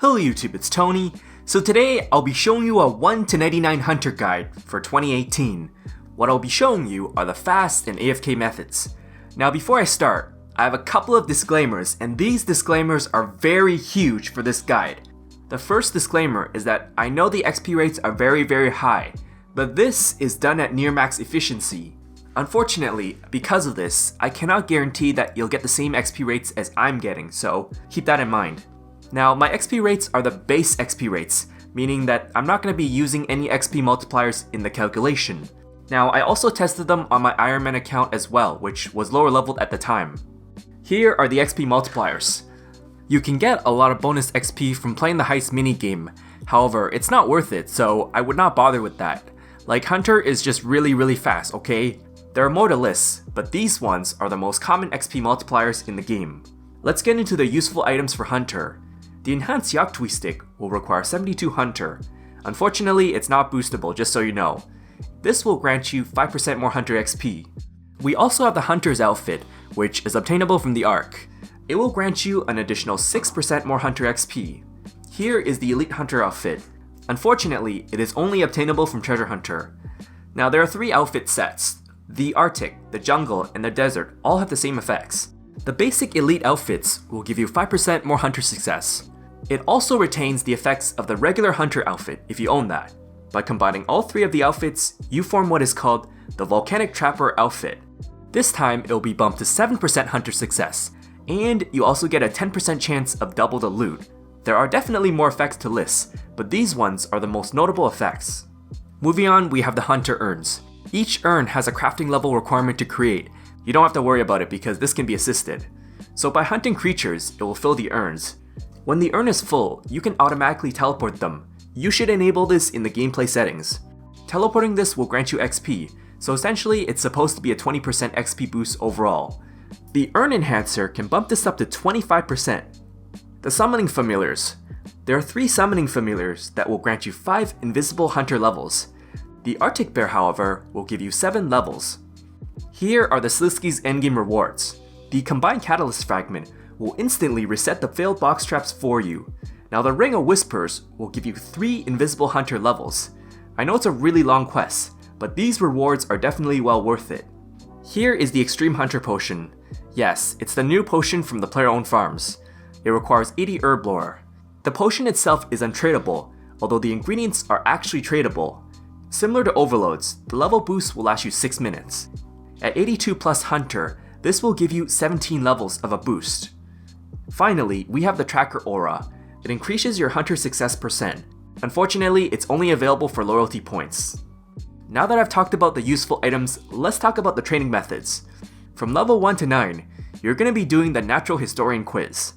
Hello YouTube, it's Tony. So today I'll be showing you a 1 to 99 hunter guide for 2018. What I'll be showing you are the fast and AFK methods. Now before I start, I have a couple of disclaimers, and these disclaimers are very huge for this guide. The first disclaimer is that I know the XP rates are very high, but this is done at near max efficiency. Unfortunately, because of this, I cannot guarantee that you'll get the same XP rates as I'm getting, so keep that in mind. Now, my XP rates are the base XP rates, meaning that I'm not going to be using any XP multipliers in the calculation. Now, I also tested them on my Iron Man account as well, which was lower leveled at the time. Here are the XP multipliers. You can get a lot of bonus XP from playing the heist minigame, however, it's not worth it, so I would not bother with that. Like, Hunter is just really fast, okay? There are more to lists, but these ones are the most common XP multipliers in the game. Let's get into the useful items for Hunter. The enhanced Yaktwee stick will require 72 Hunter. Unfortunately, it's not boostable, just so you know. This will grant you 5% more Hunter XP. We also have the Hunter's outfit, which is obtainable from the Arc. It will grant you an additional 6% more Hunter XP. Here is the Elite Hunter outfit. Unfortunately, it is only obtainable from Treasure Hunter. Now there are 3 outfit sets. The Arctic, the Jungle, and the Desert all have the same effects. The basic Elite outfits will give you 5% more Hunter success. It also retains the effects of the regular Hunter outfit if you own that. By combining all 3 of the outfits, you form what is called the Volcanic Trapper outfit. This time it will be bumped to 7% Hunter success, and you also get a 10% chance of double the loot. There are definitely more effects to list, but these ones are the most notable effects. Moving on, we have the Hunter Urns. Each urn has a crafting level requirement to create. You don't have to worry about it because this can be assisted. So by hunting creatures, it will fill the urns. When the urn is full, you can automatically teleport them. You should enable this in the gameplay settings. Teleporting this will grant you XP, so essentially it's supposed to be a 20% XP boost overall. The urn enhancer can bump this up to 25%. The summoning familiars. There are 3 summoning familiars that will grant you 5 invisible hunter levels. The Arctic Bear, however, will give you 7 levels. Here are the Sliske's endgame rewards. The combined catalyst fragment will instantly reset the failed box traps for you. Now the Ring of Whispers will give you 3 invisible hunter levels. I know it's a really long quest, but these rewards are definitely well worth it. Here is the Extreme Hunter Potion. Yes, it's the new potion from the player-owned farms. It requires 80 herb lore. The potion itself is untradeable, although the ingredients are actually tradable. Similar to Overloads, the level boost will last you 6 minutes. At 82 plus Hunter, this will give you 17 levels of a boost. Finally, we have the Tracker Aura. It increases your Hunter success %. Unfortunately, it's only available for loyalty points. Now that I've talked about the useful items, let's talk about the training methods. From level 1 to 9, you're going to be doing the Natural Historian quiz.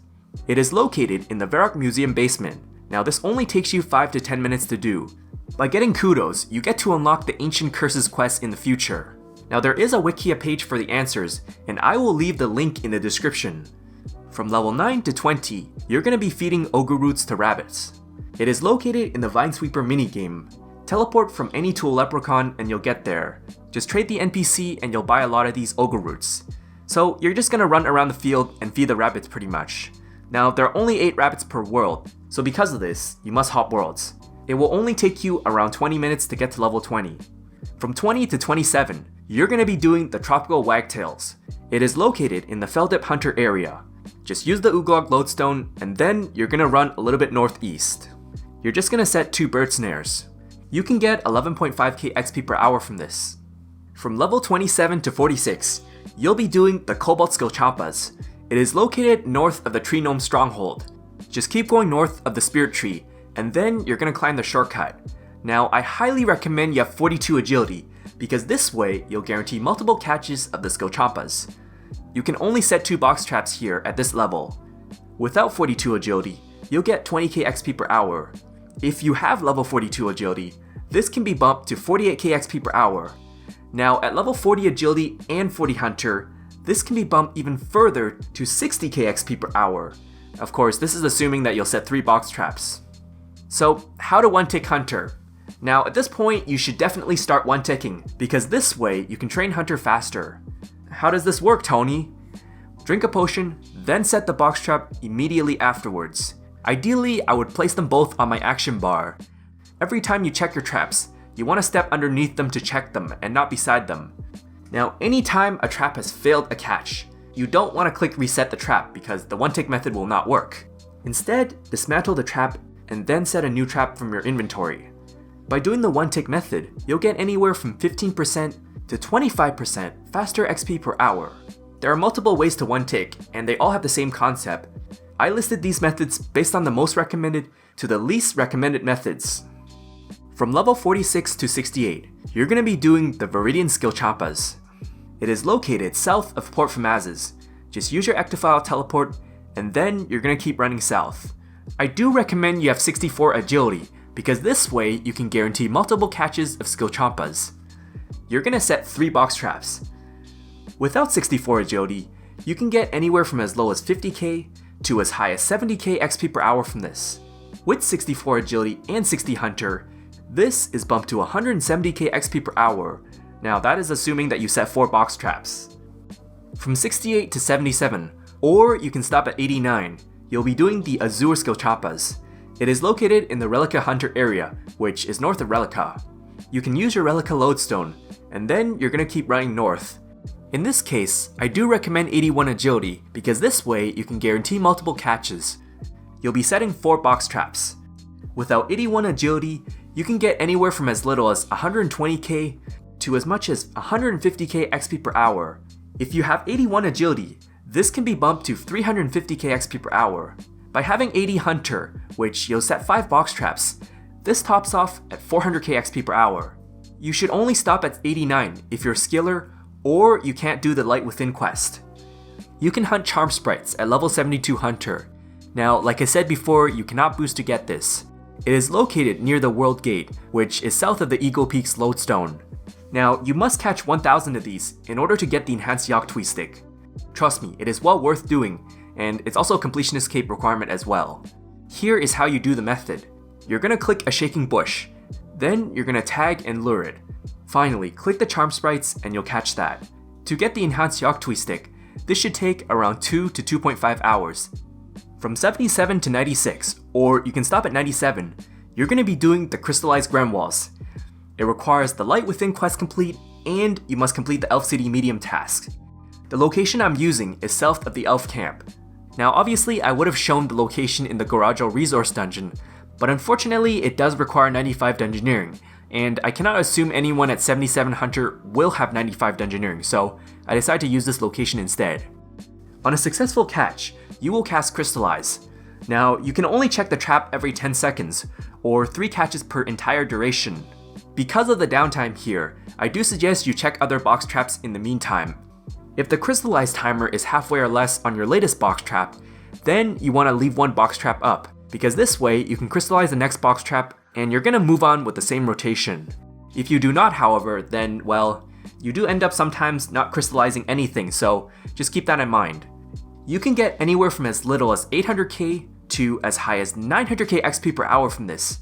It is located in the Varrock Museum basement. Now this only takes you 5 to 10 minutes to do. By getting kudos, you get to unlock the Ancient Curses quest in the future. Now there is a Wikia page for the answers, and I will leave the link in the description. From level 9 to 20, you're going to be feeding Ogleroots to rabbits. It is located in the Vinesweeper minigame. Teleport from any to a leprechaun and you'll get there. Just trade the NPC and you'll buy a lot of these Ogleroots. So you're just going to run around the field and feed the rabbits pretty much. Now there are only 8 rabbits per world, so because of this, you must hop worlds. It will only take you around 20 minutes to get to level 20. From 20 to 27, you're going to be doing the Tropical Wagtails. It is located in the Feldip Hunter area. Just use the Uglog Lodestone, and then you're going to run a little bit northeast. You're just going to set 2 bird snares. You can get 11.5k XP per hour from this. From level 27 to 46, you'll be doing the Cobalt Skillchompas. It is located north of the Tree Gnome Stronghold. Just keep going north of the Spirit Tree, and then you're going to climb the shortcut. Now, I highly recommend you have 42 agility, because this way you'll guarantee multiple catches of the Skillchompas. You can only set 2 box traps here at this level. Without 42 agility, you'll get 20k XP per hour. If you have level 42 agility, this can be bumped to 48k XP per hour. Now at level 40 agility and 40 hunter, this can be bumped even further to 60k XP per hour. Of course, this is assuming that you'll set 3 box traps. So how to 1-tick hunter? Now at this point, you should definitely start 1-ticking, because this way you can train hunter faster. How does this work, Tony? Drink a potion, then set the box trap immediately afterwards. Ideally, I would place them both on my action bar. Every time you check your traps, you want to step underneath them to check them and not beside them. Now, anytime a trap has failed a catch, you don't want to click reset the trap because the one-tick method will not work. Instead, dismantle the trap and then set a new trap from your inventory. By doing the one-tick method, you'll get anywhere from 15% to 25% faster XP per hour. There are multiple ways to one-tick, and they all have the same concept. I listed these methods based on the most recommended to the least recommended methods. From level 46 to 68, you're going to be doing the Viridian Skillchompas. It is located south of Port Famazes. Just use your ectophile teleport, and then you're going to keep running south. I do recommend you have 64 agility, because this way you can guarantee multiple catches of Skillchompas. You're going to set 3 box traps. Without 64 agility, you can get anywhere from as low as 50k to as high as 70k XP per hour from this. With 64 agility and 60 hunter, this is bumped to 170k XP per hour. Now that is assuming that you set 4 box traps. From 68 to 77, or you can stop at 89, you'll be doing the Azure Skillchompas. It is located in the Relica Hunter area, which is north of Relica. You can use your Relica Lodestone, and then you're going to keep running north. In this case, I do recommend 81 agility because this way you can guarantee multiple catches. You'll be setting 4 box traps. Without 81 agility, you can get anywhere from as little as 120k to as much as 150k XP per hour. If you have 81 agility, this can be bumped to 350k XP per hour. By having 80 hunter, which you'll set 5 box traps, this tops off at 400k XP per hour. You should only stop at 89 if you're skiller or you can't do the Light Within quest. You can hunt charm sprites at level 72 hunter. Now, like I said before, you cannot boost to get this. It is located near the World Gate, which is south of the Eagle Peaks Lodestone. Now, you must catch 1000 of these in order to get the enhanced Yaktwee stick. Trust me, it is well worth doing, and it's also a completionist cape requirement as well. Here is how you do the method. You're gonna click a shaking bush, then you're gonna tag and lure it. Finally, click the charm sprites and you'll catch that. To get the enhanced Yaktwee stick, this should take around 2 to 2.5 hours. From 77 to 96, or you can stop at 97, you're going to be doing the Crystallize Grenwalls. It requires the Light Within quest complete, and you must complete the Elf City medium task. The location I'm using is south of the Elf Camp. Now obviously I would have shown the location in the Garajo Resource Dungeon, but unfortunately it does require 95 Dungeoneering, and I cannot assume anyone at 77 Hunter will have 95 Dungeoneering, so I decided to use this location instead. On a successful catch, you will cast Crystallize. Now, you can only check the trap every 10 seconds, or 3 catches per entire duration. Because of the downtime here, I do suggest you check other box traps in the meantime. If the Crystallize timer is halfway or less on your latest box trap, then you want to leave 1 box trap up, because this way you can crystallize the next box trap and you're going to move on with the same rotation. If you do not, however, then, well, you do end up sometimes not crystallizing anything, so just keep that in mind. You can get anywhere from as little as 800k to as high as 900k XP per hour from this.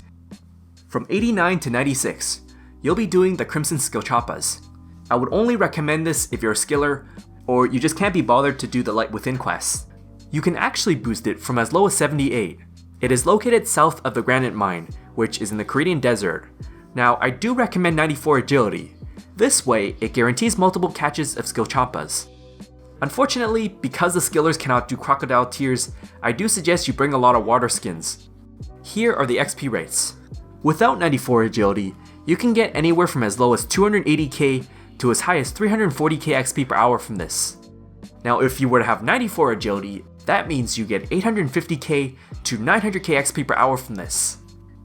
From 89 to 96, you'll be doing the Crimson Skillchompas. I would only recommend this if you're a skiller, or you just can't be bothered to do the Light Within quest. You can actually boost it from as low as 78. It is located south of the Granite Mine, which is in the Canadian Desert. Now, I do recommend 94 agility. This way, it guarantees multiple catches of Skillchompas. Unfortunately, because the skillers cannot do crocodile tears, I do suggest you bring a lot of water skins. Here are the XP rates. Without 94 agility, you can get anywhere from as low as 280k to as high as 340k XP per hour from this. Now, if you were to have 94 agility, that means you get 850k to 900k XP per hour from this.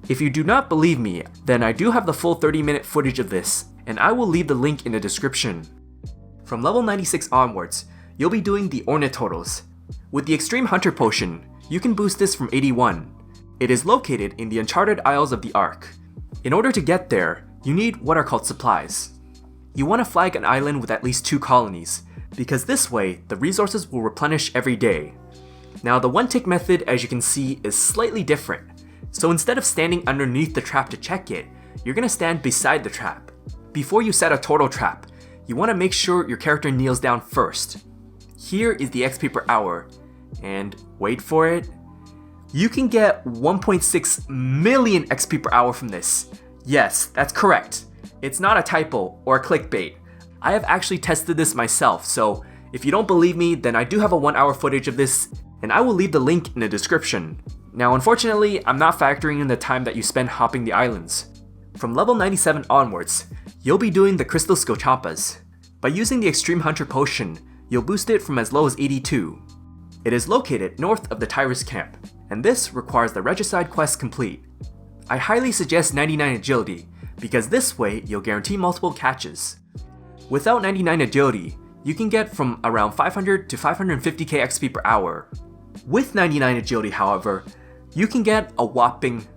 If you do not believe me, then I do have the full 30-minute footage of this, and I will leave the link in the description. From level 96 onwards, you'll be doing the Ornate Tortles. With the Extreme Hunter Potion, you can boost this from 81. It is located in the Uncharted Isles of the Ark. In order to get there, you need what are called supplies. You want to flag an island with at least 2 colonies, because this way, the resources will replenish every day. Now, the one-tick method, as you can see, is slightly different. So instead of standing underneath the trap to check it, you're going to stand beside the trap. Before you set a turtle trap, you want to make sure your character kneels down first. Here is the XP per hour, and wait for it. you can get 1.6 million XP per hour from this. Yes, that's correct. It's not a typo or a clickbait. I have actually tested this myself, so if you don't believe me, then I do have a 1-hour footage of this, and I will leave the link in the description. Now unfortunately, I'm not factoring in the time that you spend hopping the islands. From level 97 onwards, you'll be doing the Crystal Skillchompas. By using the Extreme Hunter Potion, you'll boost it from as low as 82. It is located north of the Tyrus camp, and this requires the Regicide quest complete. I highly suggest 99 Agility, because this way you'll guarantee multiple catches. Without 99 Agility, you can get from around 500 to 550k XP per hour. With 99 Agility, however, you can get a whopping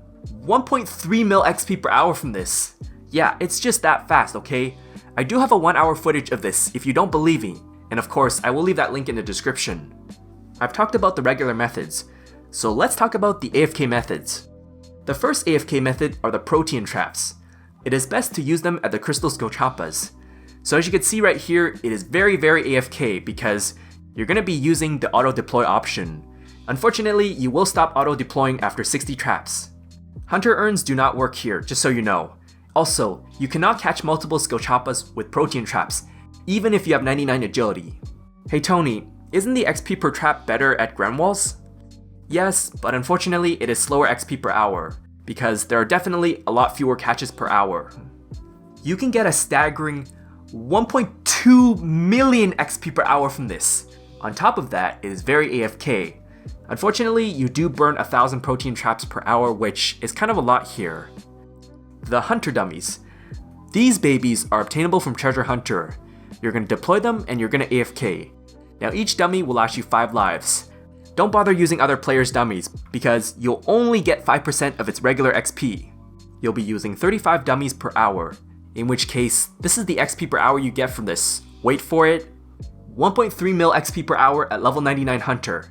1.3 mil XP per hour from this. Yeah, it's just that fast, okay? I do have a 1-hour footage of this if you don't believe me, and of course I will leave that link in the description. I've talked about the regular methods, so let's talk about the AFK methods. The first AFK method are the Protean Traps. It is best to use them at the Crystal Skillchompas. So as you can see right here, it is very AFK because you're going to be using the auto deploy option. Unfortunately, you will stop auto deploying after 60 traps. Hunter Urns do not work here, just so you know. Also, you cannot catch multiple Skillchompas with Protean Traps, even if you have 99 Agility. Hey Tony, isn't the XP per trap better at Grenwalls? Yes, but unfortunately it is slower XP per hour, because there are definitely a lot fewer catches per hour. You can get a staggering 1.2 million XP per hour from this. On top of that, it is very AFK. Unfortunately, you do burn 1,000 Protean Traps per hour, which is kind of a lot here. The Hunter Dummies. These babies are obtainable from Treasure Hunter. You're going to deploy them and you're going to AFK. Now each dummy will last you 5 lives. Don't bother using other players' dummies because you'll only get 5% of its regular XP. You'll be using 35 dummies per hour, in which case, this is the XP per hour you get from this. Wait for it, 1.3 mil XP per hour at level 99 Hunter.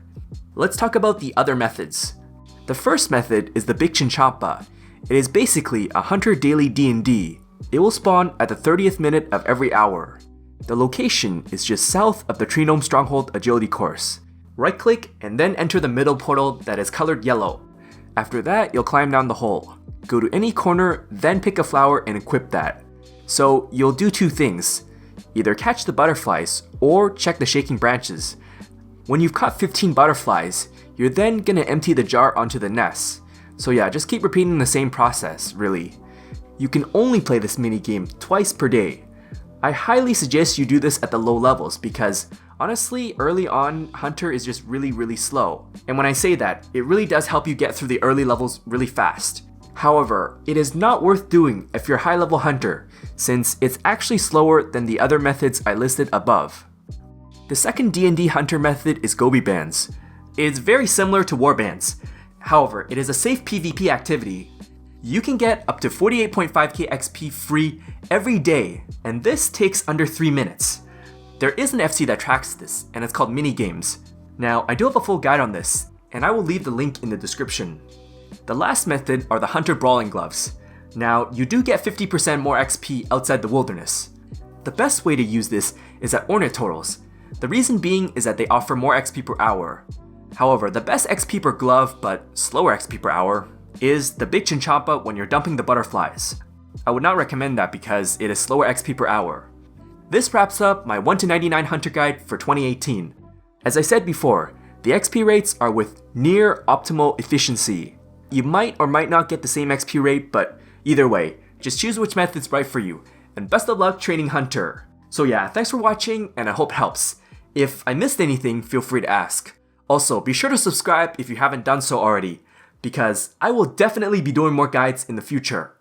Let's talk about the other methods. The first method is the Big Chinchompa. It is basically a Hunter daily D&D. It will spawn at the 30th minute of every hour. The location is just south of the Tree Gnome Stronghold Agility course. Right click and then enter the middle portal that is colored yellow. After that, you'll climb down the hole. Go to any corner, then pick a flower and equip that. So you'll do 2 things. Either catch the butterflies or check the shaking branches. When you've caught 15 butterflies, you're then gonna empty the jar onto the nest. So yeah, just keep repeating the same process, really. You can only play this minigame twice per day. I highly suggest you do this at the low levels because honestly, early on, Hunter is just really slow. And when I say that, it really does help you get through the early levels really fast. However, it is not worth doing if you're a high level Hunter, since it's actually slower than the other methods I listed above. The second D&D Hunter method is Goebiebands. It is very similar to Warbands. However, it is a safe PvP activity. You can get up to 48.5k XP free every day, and this takes under 3 minutes. There is an FC that tracks this, and it's called Minigames. Now, I do have a full guide on this, and I will leave the link in the description. The last method are the Hunter Brawling Gloves. Now, you do get 50% more XP outside the wilderness. The best way to use this is at Ornate Tortles. The reason being is that they offer more XP per hour. However, the best XP per glove, but slower XP per hour, is the Big Chinchompa when you're dumping the butterflies. I would not recommend that because it is slower XP per hour. This wraps up my 1 to 99 Hunter Guide for 2018. As I said before, the XP rates are with near optimal efficiency. You might or might not get the same XP rate, but either way, just choose which method's right for you, and best of luck training Hunter. So yeah, thanks for watching and I hope it helps. If I missed anything, feel free to ask. Also, be sure to subscribe if you haven't done so already, because I will definitely be doing more guides in the future.